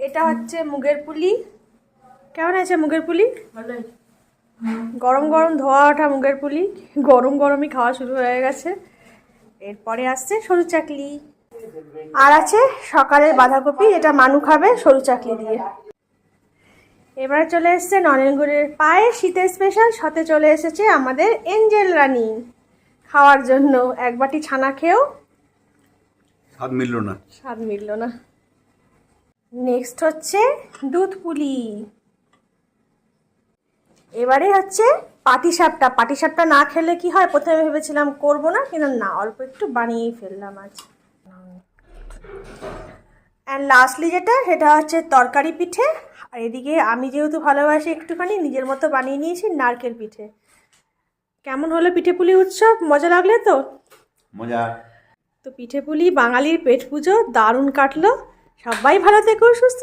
এটা হচ্ছে মুগের পুলি। কেমন আছে মুগের পুলি? গরম গরম ধোয়া ওঠা মুগের পুলি, গরম গরমই খাওয়া শুরু হয়ে গেছে। এরপরে আসছে সরু চাকলি, আর আছে সকালের বাঁধাকপি, এটা মানু খাবে সরু চাকলি দিয়ে। এবারে চলে এসছে নলেন গুড়ের পায়ে, শীতের স্পেশাল। সাথে চলে এসেছে আমাদের এঞ্জেল রানী খাওয়ার জন্য। এক বাটি ছানা খেয়েও স্বাদ মিলল না। নেক্সট হচ্ছে দুধ পুলি। এবারে হচ্ছে পাটিসাপটা না খেলে কি হয়, প্রথমে ভেবেছিলাম করবো না, কিন্তু না, অল্প একটু বানিয়েই ফেললাম আজ। অ্যান্ড লাস্টলি সেটা হচ্ছে তরকারি পিঠে। আর এদিকে আমি যেহেতু ভালোবাসি একটুখানি, নিজের মতো বানিয়ে নিয়েছি নারকেল পিঠে। কেমন হলো পিঠে পুলি উৎসব? মজা লাগলে তো? মজা। তো পিঠে পুলি বাঙালির পেট পুজো দারুণ কাটলো। সবাই ভালো থেকো, সুস্থ